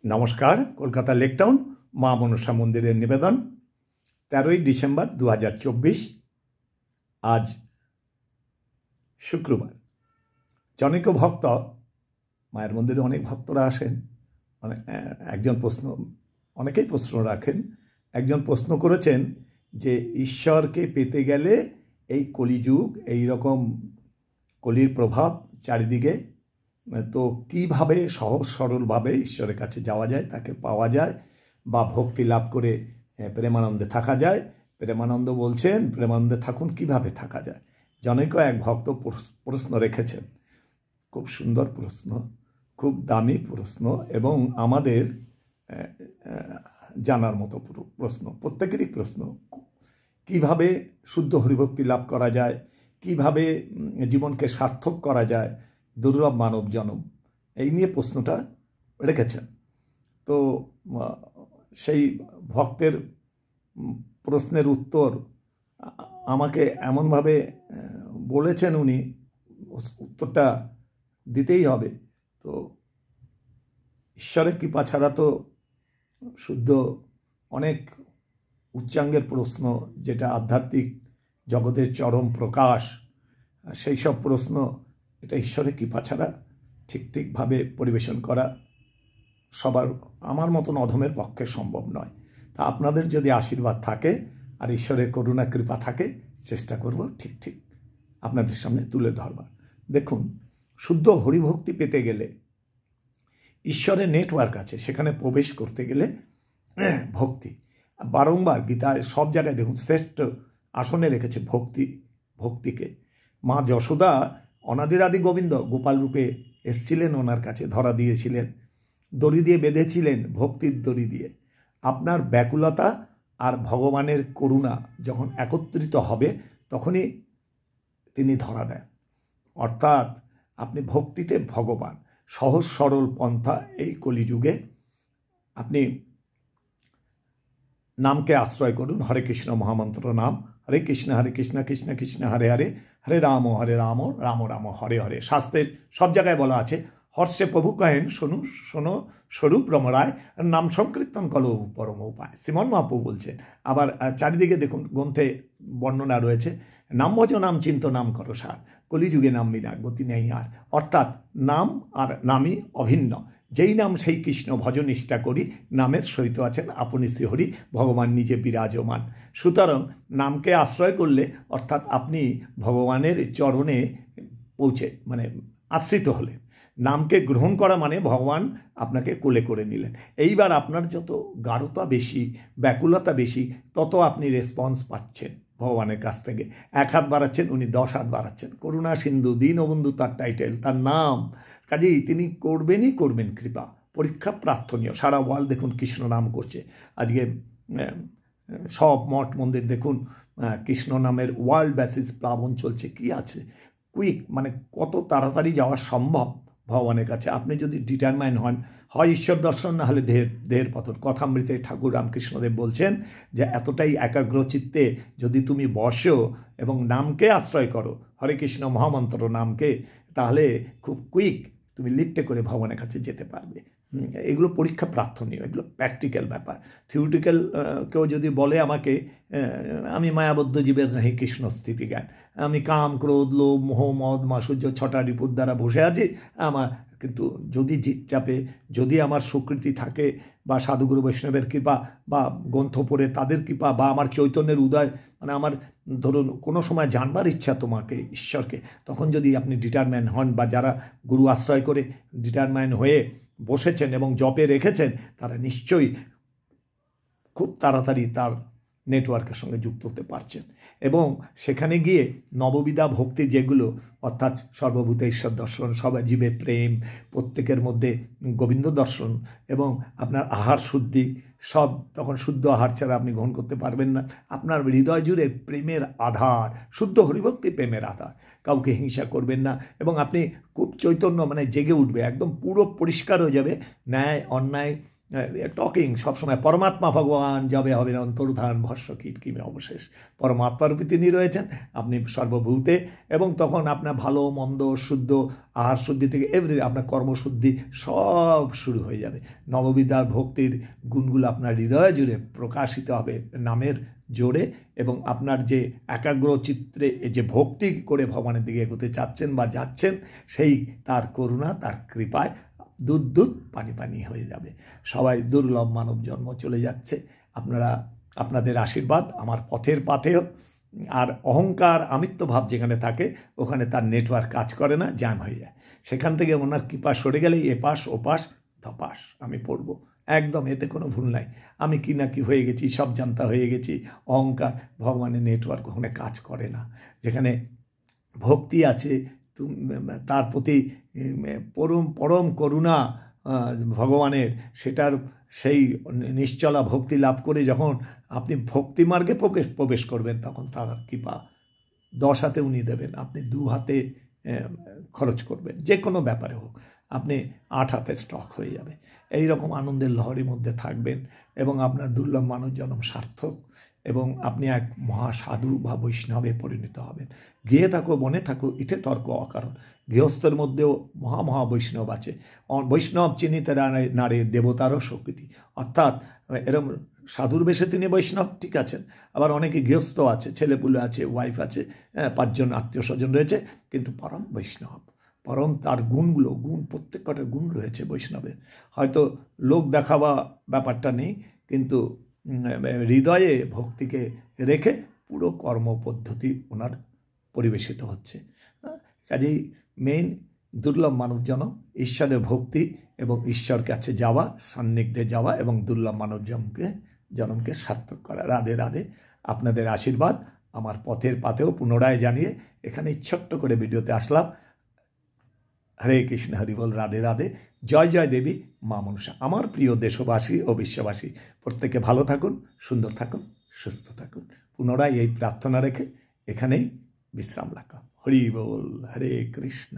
নমস্কার। কলকাতা লেকটাউন মা মনসা মন্দিরের নিবেদন 13ই ডিসেম্বর 2024, আজ শুক্রবার। জনৈক ভক্ত, মায়ের মন্দিরে অনেক ভক্তরা আসেন, অনেকেই প্রশ্ন রাখেন। একজন প্রশ্ন করেছেন যে ঈশ্বরকে পেতে গেলে এই কলিযুগ, এই রকম কলির প্রভাব চারিদিকে, তো কিভাবে সহজ সরলভাবে ঈশ্বরের কাছে যাওয়া যায়, তাকে পাওয়া যায় বা ভক্তি লাভ করে প্রেমানন্দে থাকা যায়। প্রেমানন্দ বলছেন, প্রেমানন্দে থাকুন, কিভাবে থাকা যায়। জনৈক এক ভক্ত প্রশ্ন রেখেছেন, খুব সুন্দর প্রশ্ন, খুব দামি প্রশ্ন এবং আমাদের জানার মতো প্রশ্ন, প্রত্যেকেরই প্রশ্ন। কিভাবে শুদ্ধ হরিভক্তি লাভ করা যায়, কিভাবে জীবনকে সার্থক করা যায়, দুর্লভ মানব জনম, এই নিয়ে প্রশ্নটা রেখেছেন। তো সেই ভক্তের প্রশ্নের উত্তর আমাকে এমনভাবে বলেছেন, উনি উত্তরটা দিতেই হবে। তো ঈশ্বরের কৃপা ছাড়া তো শুদ্ধ অনেক উচ্চাঙ্গের প্রশ্ন, যেটা আধ্যাত্মিক জগতের চরম প্রকাশ, সেই সব প্রশ্ন, এটা ঈশ্বরের কৃপা ছাড়া ঠিকভাবে পরিবেশন করা সবার, আমার মতন অধমের পক্ষে সম্ভব নয়। তা আপনাদের যদি আশীর্বাদ থাকে আর ঈশ্বরের করুণা কৃপা থাকে, চেষ্টা করব ঠিক আপনাদের সামনে তুলে ধরবার। দেখুন, শুদ্ধ হরিভক্তি পেতে গেলে ঈশ্বরের নেটওয়ার্ক আছে, সেখানে প্রবেশ করতে গেলে ভক্তি। বারংবার গীতায় সব জায়গায় দেখুন শ্রেষ্ঠ আসনে রেখেছে ভক্তিকে। মা যশোদা অনাদিরাদি গোবিন্দ গোপাল রূপে এসছিলেন, ওনার কাছে ধরা দিয়েছিলেন, দড়ি দিয়ে বেঁধেছিলেন, ভক্তির দড়ি দিয়ে। আপনার ব্যাকুলতা আর ভগবানের করুণা যখন একত্রিত হবে, তখনই তিনি ধরা দেন। অর্থাৎ আপনি ভক্তিতে ভগবান, সহজ সরল পন্থা এই কলিযুগে। আপনি নামকে আশ্রয় করুন, হরে কৃষ্ণ মহামন্ত্র নাম, হরে কৃষ্ণ কৃষ্ণ কৃষ্ণ হরে হরে, হরে রাম রাম রাম হরে হরে। শাস্ত্রের সব জায়গায় বলা আছে, হর্ষে প্রভু কহেন শোনো শোনো স্বরূপ রমরায়, নাম সংকীর্তন কলো পরম উপায়। শ্রীমন মহাপ্রভু বলছেন। আবার চারিদিকে দেখুন গ্রন্থে বর্ণনা রয়েছে, নাম ভজ নাম চিন্ত নাম করো সার, কলিযুগে নাম বিনা গতি নেই আর। অর্থাৎ নাম আর নামই অভিন্ন। যেই নাম সেই কৃষ্ণ ভজ নিষ্ঠা করি, নামের সহিত আছেন আপনি শ্রীহরি, ভগবান নিজে বিরাজমান। সুতরাং নামকে আশ্রয় করলে, অর্থাৎ আপনি ভগবানের চরণে পৌঁছে আশ্রিত হলেন। নামকে গ্রহণ করা মানে ভগবান আপনাকে কোলে করে নিলেন। এইবার আপনার যত গাঢ়তা বেশি, ব্যাকুলতা বেশি, তত আপনি রেসপন্স পাচ্ছেন ভগবানের কাছ থেকে। 1 হাত বাড়াচ্ছেন, উনি 10 হাত বাড়াচ্ছেন। করুণা সিন্ধু দীনবন্ধু তার টাইটেল, তার নাম। কাজেই তিনি করবেন কৃপা। পরীক্ষা প্রার্থনীয়। সারা ওয়ার্ল্ড দেখুন কৃষ্ণ নাম করছে। আজকে সব মঠ মন্দির দেখুন কৃষ্ণ নামের ওয়ার্ল্ড বেসিস প্লাবন চলছে। কি আছে কুইক, কত তাড়াতাড়ি যাওয়া সম্ভব ভগবানের কাছে, আপনি যদি ডিটারমাইন হন। হয় ঈশ্বর দর্শন, না হলে দেহের পতন। কথামৃতে ঠাকুর রামকৃষ্ণদেব বলছেন যে এতটাই একাগ্র চিত্তে যদি তুমি বসো এবং নামকে আশ্রয় করো, হরে কৃষ্ণ মহামন্ত্র নামকে, তাহলে খুব কুইক তুমি লিফটে করে ভগবানের কাছে যেতে পারবে। এগুলো পরীক্ষা প্রার্থনীয়, এগুলো প্র্যাকটিক্যাল ব্যাপার। থিওরিটিক্যাল কেউ যদি বলে আমাকে, আমি মায়াবদ্ধ জীবের নাহি কৃষ্ণ স্থিতি জ্ঞান, আমি কাম ক্রোধ লোভ মোহ মদ মাসুর্য 6টা রিপুর দ্বারা বসে আছি, কিন্তু যদি জিত চাপে, যদি আমার স্বীকৃতি থাকে, বা সাধুগুরু বৈষ্ণবের কৃপা, বা গ্রন্থ পড়ে তাদের কৃপা, বা আমার চৈতন্যের উদয়, আমার ধরুন কোনো সময় জানবার ইচ্ছা তোমাকে ঈশ্বরকে, তখন যদি আপনি ডিটারমাইন হন, বা যারা গুরু আশ্রয় করে ডিটারমাইন হয়ে বসেছেন এবং জপে রেখেছেন, তারা নিশ্চয়ই খুব তাড়াতাড়ি তার নেটওয়ার্কের সঙ্গে যুক্ত হতে পারছেন। এবং সেখানে গিয়ে নববিধা ভক্তি যেগুলো, অর্থাৎ সর্বভূতে ঈশ্বর দর্শন, সবাই জীবের প্রেম, প্রত্যেকের মধ্যে গোবিন্দ দর্শন, এবং আপনার আহার শুদ্ধি, সব তখন শুদ্ধ আহার ছাড়া আপনি গ্রহণ করতে পারবেন না। আপনার হৃদয় জুড়ে প্রেমের আধার, শুদ্ধ হরিভক্তি প্রেমের আধার। কাউকে হিংসা করবেন না, এবং আপনি খুব চৈতন্য জেগে উঠবে, একদম পুরো পরিষ্কার হয়ে যাবে। ন্যায় অন্যায় টকিং সবসময় পরমাত্মা ভগবান যবে হবে অন্তর্ধান ভস্য কীট কিমে অবশেষ, পরমাত্মার রূপে তিনি রয়েছেন, আপনি সর্বভূতে, এবং তখন আপনার ভালো মন্দ শুদ্ধ আহার শুদ্ধি থেকে আপনার কর্মশুদ্ধি সব শুরু হয়ে যাবে। নববিদ্যার ভক্তির গুণগুলো আপনার হৃদয় জুড়ে প্রকাশিত হবে নামের জোরে, এবং আপনার যে একাগ্র চিত্রে যে ভক্তি করে ভগবানের দিকে এগোতে চাচ্ছেন বা যাচ্ছেন, সেই তার করুণা তার কৃপায় দুধ দুধ পানি পানি হয়ে যাবে। সবাই দুর্লভ মানব জন্ম চলে যাচ্ছে, আপনাদের আশীর্বাদ আমার পথের পাথেও। আর অহংকার আমিত্বভাব যেখানে থাকে ওখানে তার নেটওয়ার্ক কাজ করে না, জ্যাম হয়ে যায়। সেখান থেকে ওনার কৃপা সরে গেলেই এপাশ ওপাশ ধপাস আমি পড়ব, একদম এতে কোনো ভুল নাই। আমি কি না কি হয়ে গেছি, সব জানতা হয়ে গেছি, অহংকার, ভগবানের নেটওয়ার্ক ওখানে কাজ করে না। যেখানে ভক্তি আছে তার প্রতি পরম করুণা ভগবানের, সেটার সেই নিশ্চলা ভক্তি লাভ করে যখন আপনি ভক্তি মার্গে প্রবেশ করবেন, তখন তার কৃপা 10 হাতে উনি দেবেন, আপনি 2 হাতে খরচ করবেন, যে কোনো ব্যাপারে হোক আপনি 8 হাতে স্টক হয়ে যাবে। এই রকম আনন্দের লহরীর মধ্যে থাকবেন এবং আপনার দুর্লভ মানব জন্ম সার্থক, এবং আপনি এক মহাসাধু বা বৈষ্ণবে পরিণত হবেন। গৃহে থাকো বনে থাকো ইটে তর্ক অকারণ, গৃহস্থের মধ্যেও মহা বৈষ্ণব আছে। বৈষ্ণব চিনিতে নারী দেবতারও শক্তি, অর্থাৎ এরম সাধুর বেশে তিনি বৈষ্ণব ঠিক আছেন, আবার অনেকে গৃহস্থ আছে, ছেলেপুলে আছে, ওয়াইফ আছে, 5 জন আত্মীয় স্বজন রয়েছে, কিন্তু পরম বৈষ্ণব, পরম তার গুণ প্রত্যেক কটা গুণ রয়েছে বৈষ্ণবের। হয়তো লোক দেখাবা ব্যাপারটা নেই, কিন্তু হৃদয়ে ভক্তিকে রেখে পুরো কর্মপদ্ধতি ওনার পরিবেশিত হচ্ছে। কাজেই মেইন দুর্লভ মানব জন্ম, ঈশ্বরের ভক্তি এবং ঈশ্বর কাছে যাওয়া, সান্নিধ্যে যাওয়া এবং দুর্লভ মানব জন্মকে সার্থক করা। রাধে রাধে। আপনাদের আশীর্বাদ আমার পথের পাতেও পুনরায় জানিয়ে এখানে ছোট্ট করে ভিডিওতে আসলাম। হরে কৃষ্ণ, হরি বল, রাধে রাধে। জয় জয় দেবী মা মনসা। আমার প্রিয় দেশবাসী ও বিশ্ববাসী প্রত্যেকে ভালো থাকুন, সুন্দর থাকুন, সুস্থ থাকুন। পুনরায় এই প্রার্থনা রেখে এখানেই বিশ্রাম রাখা। হরি বল, হরে কৃষ্ণ।